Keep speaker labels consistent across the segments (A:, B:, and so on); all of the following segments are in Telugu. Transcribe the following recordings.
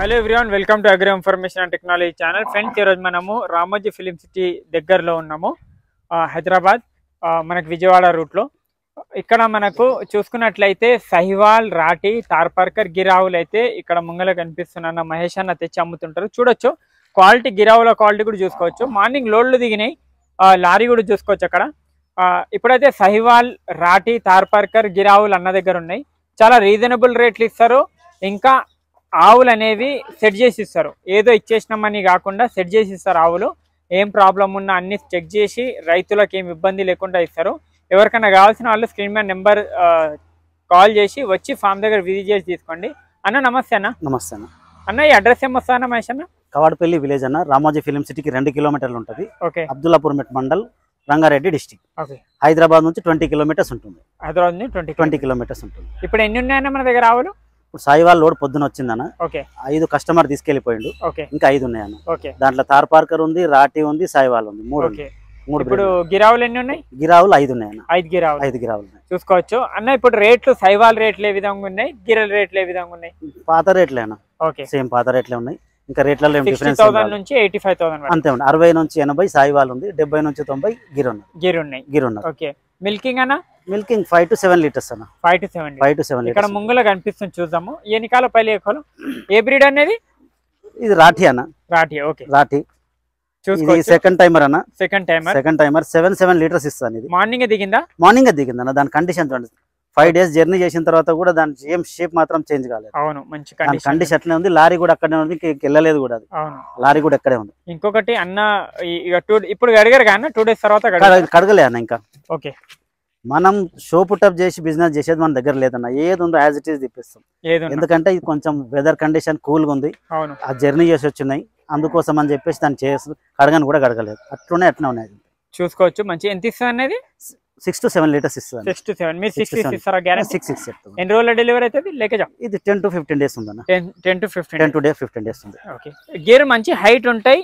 A: Hello everyone, welcome to agri information and technology channel. Friends, ఈరోజు మనము రామోజీ ఫిలిం సిటీ దగ్గరలో ఉన్నాము. హైదరాబాద్ మనకు విజయవాడ రూట్లో. ఇక్కడ మనకు చూసుకున్నట్లయితే సహివాల్, రాటి, తార్పార్కర్ గిరావులు అయితే ఇక్కడ ముంగల కనిపిస్తున్న మహేష్ అన్న తెచ్చి అమ్ముతుంటారు. చూడొచ్చు క్వాలిటీ, గిరావుల క్వాలిటీ కూడా చూసుకోవచ్చు. మార్నింగ్ లోడ్లు దిగినాయి, లారీ కూడా చూసుకోవచ్చు అక్కడ. ఇప్పుడైతే సహివాల్, రాటి, తార్పార్కర్ గిరావులు అన్న దగ్గర ఉన్నాయి. చాలా రీజనబుల్ రేట్లు ఇస్తారు. ఇంకా ఆవులు అనేవి సెట్ చేసి ఇస్తారు, ఏదో ఇచ్చేసినామని కాకుండా సెట్ చేసి ఇస్తారు. ఆవులు ఏం ప్రాబ్లం ఉన్నా అన్ని చెక్ చేసి రైతులకు ఏం ఇబ్బంది లేకుండా ఇస్తారు. ఎవరికైనా కావాల్సిన వాళ్ళు స్క్రీన్ మీద నెంబర్ కాల్ చేసి వచ్చి ఫామ్ దగ్గర విజిట్ చేసి తీసుకోండి. అన్న నమస్తే అన్న.
B: నమస్తే అన్న.
A: అన్న ఈ అడ్రస్ ఏమొస్తా అన్న మహేష్ అన్న?
B: కవాడపల్లి విలేజ్ అన్న, రామోజీ ఫిలిం సిటీకి 2 కిలోమీటర్లు ఉంటుంది.
A: ఓకే.
B: అబ్దుల్లాపూర్ మెట్ మండల్, రంగారెడ్డి డిస్టిక్.
A: ఓకే.
B: హైదరాబాద్ నుంచి 20 కిలోమీటర్స్ ఉంటుంది.
A: హైదరాబాద్ నుంచి
B: 20 కిలోమీటర్స్ ఉంటుంది.
A: ఇప్పుడు ఎన్ని ఉన్నాయన్న మన దగ్గర ఆవులు?
B: ఇప్పుడు సాయివాల్ లోడ్ పొద్దున వచ్చిందన్న.
A: ఓకే.
B: 5 కస్టమర్ తీసుకెళ్లిపోయిండు.
A: ఓకే.
B: ఇంకా 5 ఉన్నాయన్న.
A: ఓకే.
B: దాంట్లో తార్పార్కర్ ఉంది, రాటి ఉంది, సాయివాల్ ఉంది. 3.
A: ఓకే. ఇప్పుడు గిరావులు ఎన్ని ఉన్నాయి?
B: గిరావులు 5 ఉన్నాయన్న.
A: 5 గిరావులు.
B: 5 గిరావులు
A: చూసుకోవచ్చు అన్న. ఇప్పుడు రేట్లు సైవాల్ రేట్లు ఏ విధంగా ఉన్నాయి, గిరల రేట్లు ఏ విధంగా ఉన్నాయి?
B: పాత రేట్లే అన్న.
A: ఓకే.
B: సేమ్ పాత రేట్లే ఉన్నాయి. ఇంకా రేట్లలో ఏం డిఫరెన్స్
A: 60,000 నుంచి 85,000
B: అంతే ఉంది. 60 నుంచి 80 సాయివాల్ ఉంది, 70 నుంచి 90 గిర్ ఉంది.
A: గిర్ ఉన్నాయి. ఓకే. మిల్కింగ్ అన్న?
B: మిల్కింగ్ 5 to 7 లీటర్స్ అన్న. 5 to 7
A: ఇక్కడ ముంగల కనిపిస్తుంది, చూద్దాము. ఎన్నికాల పైలు ఎక్కువ? ఏ బ్రీడ్ అనేది?
B: ఇది రాఠీ అన్న.
A: రాఠీ. ఓకే.
B: రాఠీ. ఇది సెకండ్ టైమర్ అన్న. సెకండ్ టైమర్ 7 లీటర్స్ ఇస్తాను. ఇది మార్నింగ్ దిగిందా? మార్నింగ్ దిగింది అన్న. దాని కండిషన్ చూడండి, 5 days జర్నీ చేసిన తర్వాత కూడా దాని సేమ్ షేప్ మాత్రం చేంజ్ కాలేదు.
A: అవును, మంచి
B: కండిషన్ అట్లనే ఉంది. లారీ కూడా అక్కడే ఉంది, వెళ్ళలేదు కూడా.
A: అవును,
B: లారీ కూడా ఎక్కడే ఉంది.
A: ఇంకొకటి అన్న, ఇప్పుడు అడిగారు కానీ 2 days తర్వాత
B: కడగలే అన్న ఇంకా.
A: ఓకే.
B: మనం షో పుట్అప్ చేసి బిజినెస్ చేసేది మన దగ్గర లేదన్న. ఏది ఉందో యాజ్ ఇట్ ఈస్ తెప్పిస్తాం. ఎందుకంటే ఇది కొంచెం వెదర్ కండిషన్ కూల్గా ఉంది.
A: అవును,
B: ఆ జర్నీ చేసి వచ్చినాయి, అందుకోసం అని చెప్పేసి దాన్ని చేసి కడగని కూడా కడగలేదు. అట్లనే ఉన్నాయి.
A: చూసుకోవచ్చు. మంచి ఎంత ఇస్తుంది అనేది?
B: 6 to 7 లీటర్స్ ఇస్తుంది.
A: 6 to 7. మీరు 6 ఇస్తారా గ్యారెంటీ? 6
B: చెప్తాను.
A: ఎన్ని రోజుల డెలివరీ అవుతుంది లెక్కజా?
B: ఇది 10 to 15 days ఉందన్న.
A: 10 to 15
B: days ఉంది.
A: ఓకే. గేర్ మంచి హైట్ ఉంటాయి.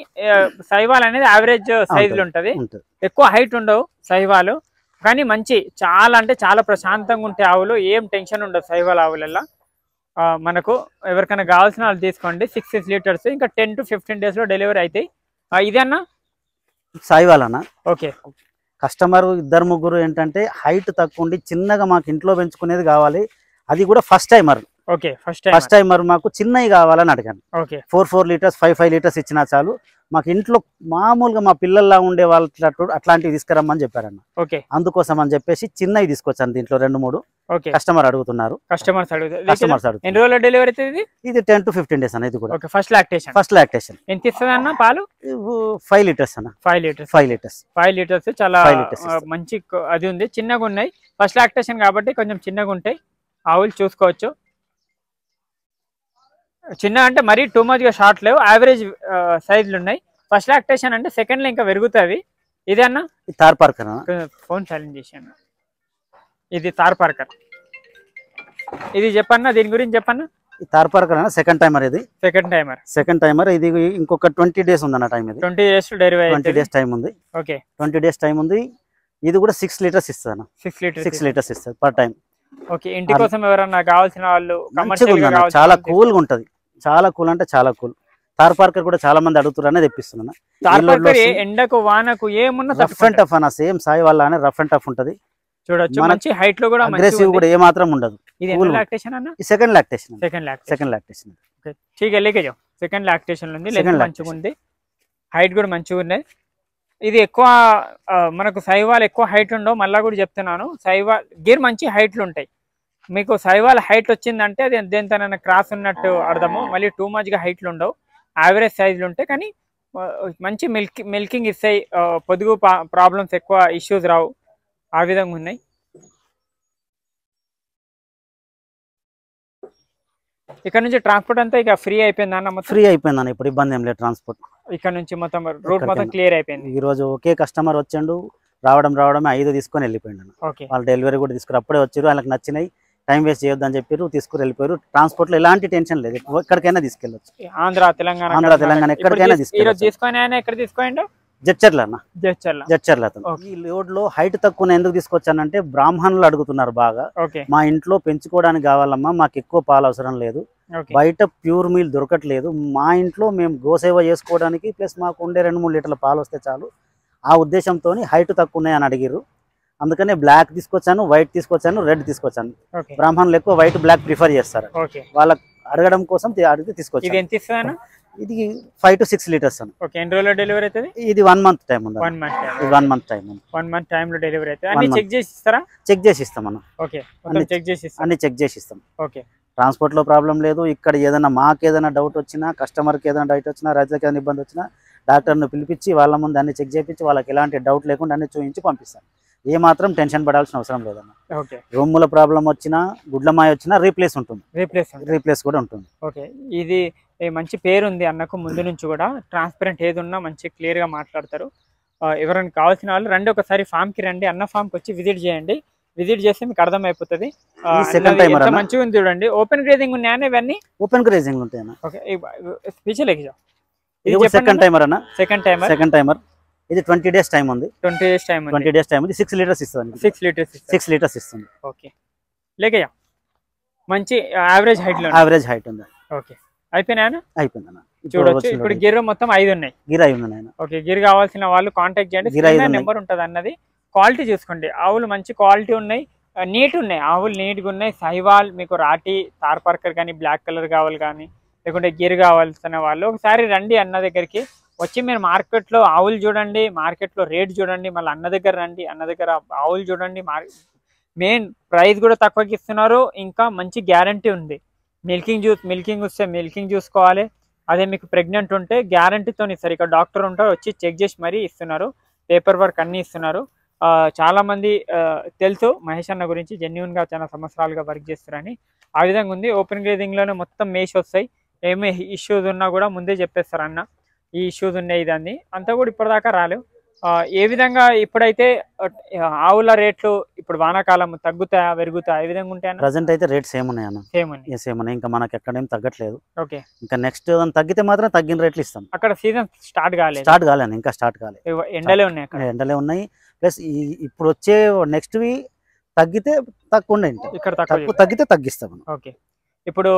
A: సైవాల్ అనేది యావరేజ్ సైజులు ఉంటది, ఎక్కువ హైట్ ఉండవు సైవాలు. కానీ మంచి, చాలా అంటే చాలా ప్రశాంతంగా ఉంటాయి ఆవులు. ఏం టెన్షన్ ఉండదు సైవాల్ ఆవులల్లో. మనకు ఎవరికైనా కావాల్సిన వాళ్ళు తీసుకోండి. 6 లీటర్స్. ఇంకా 10 to 15 days లో డెలివరీ అవుతాయి. ఇదన్నా
B: సాయివాల్ అన్న.
A: ఓకే.
B: కస్టమర్ 2-3 ఏంటంటే హైట్ తక్కువ ఉండి చిన్నగా మాకు ఇంట్లో పెంచుకునేది కావాలి. అది కూడా first timer.
A: Okay. First
B: timer మాకు చిన్నవి కావాలని అడిగాను.
A: ఓకే.
B: 4 లీటర్స్ 5 లీటర్స్ ఇచ్చినా చాలు. మాకు ఇంట్లో మామూలుగా మా పిల్లల్లా ఉండే వాళ్ళు అట్లాంటివి తీసుకురమ్మని చెప్పారన్న.
A: ఓకే.
B: అందుకోసం అని చెప్పేసి చిన్నవి తీసుకొచ్చాను. దీంట్లో 2-3 కస్టమర్ అడుగుతున్నారు.
A: కస్టమర్స్ అడుగుతారు. ఎన్ని రోజుల డెలివరీ అవుతుంది?
B: ఇది 10 to 15 days అన్న. ఇది కూడా
A: ఫస్ట్ లాక్టేషన్. ఎంత ఇస్తుంది అన్న పాలు?
B: 5 లీటర్స్ అన్న. 5 లీటర్స్
A: చాలా మంచి అది ఉంది. చిన్నగా ఉన్నాయి. ఫస్ట్ లాక్టేషన్ కాబట్టి కొంచెం చిన్నగా ఉంటాయి ఆవులు. చూసుకోవచ్చు. చిన్న అంటే మరీ టూ మచ్ గా షార్ట్ లేవు, యావరేజ్ సైజులు ఉన్నాయి. ఫస్ట్ లాక్టేషన్ అంటే సెకండ్ లో ఇంకా పెరుగుతుంది. ఇది అన్న
B: తార్పార్కర్.
A: ఫోన్ ఛాలెంజ్ చేశాను. ఇది తార్పార్కర్. ఇది చెప్పన్నా, దీని గురించి చెప్పన్నా.
B: తార్పార్కర్ అన్న. Second timer. ఇది సెకండ్ టైమర్. ఇది ఇంకొక 20 days ఉందన్న టైం. ఇది
A: 20 days
B: 20 days టైం ఉంది.
A: ఓకే.
B: 20 days టైం ఉంది. ఇది కూడా 6 లీటర్స్ ఇస్తుంది అన్న. 6 లీటర్స్ ఇస్తుంది పర్ టైం.
A: ఓకే. ఇంటి కోసం ఎవరన్నా కావాల్సిన వాళ్ళు
B: చాలా కూల్ గా ఉంటది. చాలా కూల్ అంటే చాలా కూల్. తార్పార్కర్ కూడా చాలా మంది అడుగుతారనే తెప్పిస్తున్నాను.
A: ఎండకు వానకు ఏమున్నా
B: రఫ్ అండ్ టఫ్ అన్న. సేమ్ సాయి వాళ్ళ రఫ్ అండ్ టఫ్ ఉంటది.
A: చూడొచ్చు. మంచి హైట్ లో కూడా
B: అగ్రెసివ్ కూడా ఏ మాత్రం ఉండదు.
A: ఇది లాక్టేషన్ అన్న.
B: Second lactation.
A: ఓకే. ठीक है लेके जाओ. సెకండ్ లాక్టేషన్ ఉంది. లెంత్ మంచిగా ఉంది, హైట్ కూడా మంచిగా ఉంది. ఇది ఎక్కువ మనకు సైవాల్ ఎక్కువ హైట్ ఉండవు. మళ్ళా కూడా చెప్తున్నాను, సైవాల్ గేర్ మంచి హైట్లు ఉంటాయి. మీకు సైవాల్ హైట్ వచ్చిందంటే అది దేనితోనైనా క్రాస్ ఉన్నట్టు అర్థము. మళ్ళీ టూ మచ్ గా హైట్లు ఉండవు, యావరేజ్ సైజులు ఉంటాయి. కానీ మంచి మిల్కింగ్ ఇస్తాయి. పొదుగు ప్రాబ్లమ్స్ ఎక్కువ ఇష్యూస్ రావు. ఆ విధంగా ఉన్నాయి. ఇక్కడ నుంచి ట్రాన్స్పోర్ట్ అంతా ఇక ఫ్రీ అయిపోయింది అన్న.
B: ఫ్రీ అయిపోయింది. ఇప్పుడు ఇబ్బంది ఏం లేదు. ట్రాన్స్పోర్ట్
A: ఇక్కడ నుంచి మొత్తం రూట్ మొత్తం క్లియర్ అయిపోయింది.
B: ఈ రోజు ఒకే కస్టమర్ వచ్చాడు. రావడమే 5 తీసుకొని వెళ్ళిపోయిండు. వాళ్ళు డెలివరీ కూడా తీసుకుని అప్పుడే వచ్చారు. వాళ్ళకి నచ్చినాయి, టైం వేస్ట్ చేయొద్దని చెప్పారు, తీసుకుని వెళ్ళిపోయారు. ట్రాన్స్పోర్ట్ లో ఎలాంటి టెన్షన్ లేదు. ఎక్కడికైనా తీసుకెళ్ళచ్చు.
A: ఆంధ్ర తెలంగాణ ఎక్కడికైనా తీసుకోండి.
B: జడ్చర్ల అన్న. జడ్చర్ల. ఈ లోడ్ లో హైట్ తక్కువ ఎందుకు తీసుకొచ్చానంటే బ్రాహ్మణులు అడుగుతున్నారు బాగా. మా ఇంట్లో పెంచుకోవడానికి కావాలమ్మా, మాకు ఎక్కువ పాలు అవసరం లేదు, బయట ప్యూర్ మీల్ దొరకట్లేదు. మా ఇంట్లో మేము గోసేవ చేసుకోవడానికి ప్లస్ మాకు ఉండే 2-3 లీటర్ల పాలు వస్తే చాలు, ఆ ఉద్దేశంతో హైట్ తక్కువ ఉన్నాయని అడిగిర్రు. అందుకనే బ్లాక్ తీసుకొచ్చాను, వైట్ తీసుకొచ్చాను, రెడ్ తీసుకొచ్చాను. బ్రాహ్మణులు ఎక్కువ వైట్ బ్లాక్ ప్రిఫర్ చేస్తారు, వాళ్ళకి అడగడం కోసం అడిగి తీసుకొచ్చాను. ఇది 5 to 6 లీటర్స్ అన్న.
A: ఎన్ని రోజుల్లో డెలివరీ అవుతుంది?
B: ఇది 1 month టైం ఉంది. 1 month టైం ఉంది.
A: 1 month టైంలో డెలివరీ అవుతుంది. అన్ని చెక్ చేసి ఇస్తారా?
B: చెక్ చేసి ఇస్తాం అన్న.
A: అన్ని చెక్ చేసి ఇస్తాం.
B: ట్రాన్స్పోర్ట్ లో ప్రాబ్లం లేదు. ఇక్కడ ఏదైనా మాకు ఏదైనా డౌట్ వచ్చినా, కస్టమర్కి ఏదైనా డౌట్ వచ్చినా, రైతులకు ఏదైనా ఇబ్బంది వచ్చినా డాక్టర్ను పిలిపించి వాళ్ళ ముందు అన్ని చెక్ చేయించి వాళ్ళకి ఎలాంటి డౌట్ లేకుండా అన్ని చూపించి పంపిస్తాను. ఏ మాత్రం టెన్షన్ పడాల్సిన అవసరం లేదన్న. రొమ్ముల ప్రాబ్లం వచ్చినా, గుడ్లమాయ వచ్చినా రీప్లేస్ ఉంటుంది, రీప్లేస్ కూడా ఉంటుంది.
A: ఇది మంచి పేరు ఉంది అన్నకు ముందు నుంచి కూడా. ట్రాన్స్పరెంట్ ఏది ఉన్నా మంచి క్లియర్ గా మాట్లాడతారు. ఎవరైనా కావాల్సిన వాళ్ళు రండి, ఒకసారి ఫామ్ కి రండి, అన్న ఫామ్ కి వచ్చి విజిట్ చేయండి. విజిట్ చేస్తే మీకు అర్థమైపోతుంది. మంచిగా ఉంది చూడండి. ఓపెన్ గ్రేజింగ్ ఉన్నాయని ఇవన్నీ
B: ఓపెన్ గ్రేజింగ్ ఉంటాయి.
A: సెకండ్
B: టైమర్ ఇది 20 days టైం ఉంది. 20 days టైం ఉంది. 6 లీటర్స్ ఇస్తుంది. 6 లీటర్స్ ఇస్తుంది.
A: లేకయ్యా మంచి యావరేజ్ హైట్ ఉంది. అయిపోయినా
B: అయిపోయిందన్న.
A: చూడొచ్చు. ఇప్పుడు గిర్ మొత్తం 5 ఉన్నాయి. గిర్ కావాల్సిన వాళ్ళు కాంటాక్ట్ చేయండి. నెంబర్ ఉంటుంది అన్నది. క్వాలిటీ చూసుకోండి. ఆవులు మంచి క్వాలిటీ ఉన్నాయి, నీట్ ఉన్నాయి. ఆవులు నీట్గా ఉన్నాయి. సహివాల్ మీకు రాటి తార్పర్కర్ కానీ బ్లాక్ కలర్ కావాలి కానీ లేకుంటే గిర్ కావాల్సిన వాళ్ళు ఒకసారి రండి అన్న దగ్గరికి. వచ్చి మీరు మార్కెట్లో ఆవులు చూడండి, మార్కెట్లో రేట్ చూడండి, మళ్ళీ అన్న దగ్గర రండి, అన్న దగ్గర ఆవులు చూడండి. మెయిన్ ప్రైస్ కూడా తక్కువకి ఇస్తున్నారు, ఇంకా మంచి గ్యారంటీ ఉంది. మిల్కింగ్ వస్తే మిల్కింగ్ చూసుకోవాలి. అదే మీకు ప్రెగ్నెంట్ ఉంటే గ్యారంటీతో ఇస్తారు. ఇక్కడ డాక్టర్ ఉంటారు, వచ్చి చెక్ చేసి మరీ ఇస్తున్నారు. పేపర్ వర్క్ అన్నీ ఇస్తున్నారు. చాలా మంది తెలుసు మహేష్ అన్న గురించి, జెన్యున్ గా చాలా సంవత్సరాలుగా వర్క్ చేస్తారని. ఆ విధంగా ఉంది. ఓపెన్ గ్రేజింగ్ లోనే మొత్తం మేష్ వస్తాయి. ఏమి ఇష్యూస్ ఉన్నా కూడా ముందే చెప్పేస్తారు అన్న, ఈ ఇష్యూస్ ఉన్నాయి ఇదాన్ని అంతా కూడా ఇప్పటిదాకా రాలేవు. ఏ విధంగా ఇప్పుడైతే ఆవుల రేట్లు ఇప్పుడు వానాకాలం తగ్గుతాయా పెరుగుతాయా ఏ విధంగా ఉంటాయి?
B: ప్రెజెంట్ అయితే రేట్ సేమ్ ఉన్నాయి అన్న. సేమ్ ఉన్నాయి. ఇంకా మనకి ఎక్కడేం తగ్గట్లేదు. ఇంకా నెక్స్ట్ తగ్గితే మాత్రం తగ్గిన రేట్లు ఇస్తాం.
A: అక్కడ సీజన్ స్టార్ట్ కాలేదు
B: ఇంకా స్టార్ట్ కాలేదు. ఎండలే ఉన్నాయి. ప్లస్ ఇప్పుడు వచ్చే నెక్స్ట్ తగ్గితే తక్కువ ఇక్కడ తగ్గితే తగ్గిస్తాం.
A: ఇప్పుడు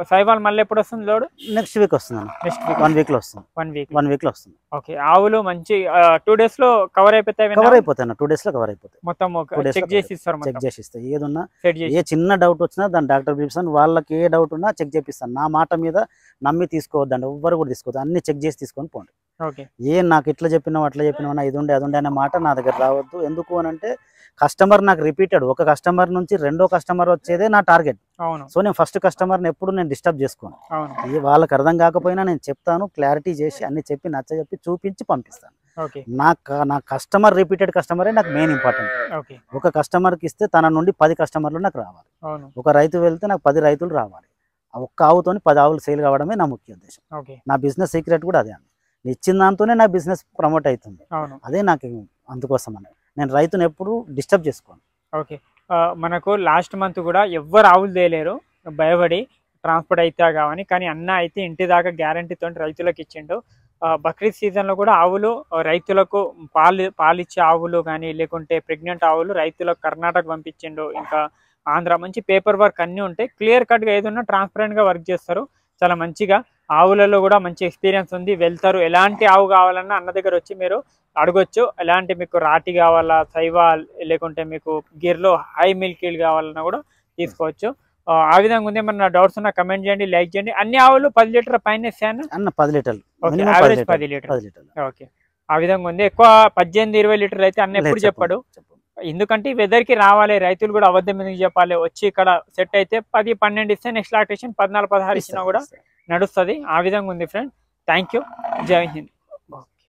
A: సైవాల్ మళ్ళీ ఎప్పుడు వస్తుంది లోడ్?
B: నెక్స్ట్ వీక్ వస్తుంది. నెక్స్ట్ వీక్ 1 week లో వస్తుంది. 1 week లో వస్తుంది.
A: ఆవులు మంచి 2 days లో కవర్ అయిపోతాయి.
B: 2 days లో కవర్ అయిపోతాయి.
A: మొత్తం చెక్ చేసి ఇస్తారు.
B: చెక్ చేసి ఇస్తాయి. ఏదున్నా ఏ చిన్న డౌట్ వచ్చినా దాని డాక్టర్ పిలిపిస్తాను. వాళ్ళకి ఏ డౌట్ ఉన్నా చెక్ చేపిస్తాను. నా మాట మీద నమ్మి తీసుకోవద్దండి, ఎవ్వరు కూడా తీసుకోవద్దు. అన్ని చెక్ చేసి తీసుకొని పోండి. నాకు ఇట్లా చెప్పినావు అట్లా చెప్పినావు, ఇది ఉండే అది ఉండే అనే మాట నా దగ్గర రావద్దు. ఎందుకు అని అంటే కస్టమర్ నాకు రిపీటెడ్, ఒక కస్టమర్ నుంచి రెండో కస్టమర్ వచ్చేదే నా టార్గెట్. సో నేను ఫస్ట్ కస్టమర్ని ఎప్పుడు నేను డిస్టర్బ్ చేసుకోను. వాళ్ళకి అర్థం కాకపోయినా నేను చెప్తాను, క్లారిటీ చేసి అన్ని చెప్పి నచ్చ చెప్పి చూపించి పంపిస్తాను. నా కస్టమర్ రిపీటెడ్ కస్టమరే నాకు మెయిన్ ఇంపార్టెంట్. ఒక కస్టమర్కి ఇస్తే తన నుండి 10 కస్టమర్లు నాకు రావాలి. ఒక రైతు వెళ్తే నాకు 10 రైతులు రావాలి. ఒక్క ఆవుతోని 10 ఆవులు సేల్ కావడమే నా ముఖ్య ఉద్దేశం. నా బిజినెస్ సీక్రెట్ కూడా అదే. ఇచ్చిన దాంతోనే నా బిజినెస్ ప్రమోట్ అవుతుంది. అదే నాకు అందుకోసం అని నేను రైతుని ఎప్పుడు డిస్టర్బ్ చేసుకోను.
A: మనకు లాస్ట్ మంత్ కూడా ఎవ్వరు ఆవులు తేలేరు, భయపడి ట్రాన్స్పోర్ట్ అయితే కావని. కానీ అన్న అయితే ఇంటి దాకా గ్యారంటీతో రైతులకు ఇచ్చిండు. బక్రీద్ సీజన్లో కూడా ఆవులు రైతులకు పాలిచ్చే ఆవులు కానీ లేకుంటే ప్రెగ్నెంట్ ఆవులు రైతులకు కర్ణాటక పంపించిండు. ఇంకా ఆంధ్ర మంచి పేపర్ వర్క్ అన్నీ ఉంటాయి. క్లియర్ కట్గా ఏదన్నా ట్రాన్స్పరెంట్గా వర్క్ చేస్తారు. చాలా మంచిగా ఆవులలో కూడా మంచి ఎక్స్పీరియన్స్ ఉంది. వెళ్తారు. ఎలాంటి ఆవు కావాలన్నా అన్న దగ్గర వచ్చి మీరు అడగొచ్చు. ఎలాంటి మీకు రాటి కావాలా, సైవాల్ లేకుంటే మీకు గిర్లో హై మిల్క్ కావాలన్నా కూడా తీసుకోవచ్చు. ఆ విధంగా ఉంది. ఏమన్నా డౌట్స్ ఉన్నా కమెంట్ చేయండి, లైక్ చేయండి. అన్ని ఆవులు 10 లీటర్ పైన ఇస్తాను
B: అన్న. 10 లీటర్లు
A: యావరేజ్ 10 లీటర్. ఆ విధంగా ఉంది. ఎక్కువ 18-20 లీటర్లు అయితే అన్న ఎప్పుడు చెప్పాడు. ఎందుకంటే వెదర్ కి రావాలి, రైతులు కూడా అబద్ధం ఎందుకు చెప్పాలి. వచ్చి ఇక్కడ సెట్ అయితే 10-12 ఇస్తే నెక్స్ట్ లాక్టేషన్ 14-16 ఇచ్చినా కూడా నడుస్తుంది. ఆ విధంగా ఉంది ఫ్రెండ్. Thank you. జై హింద్.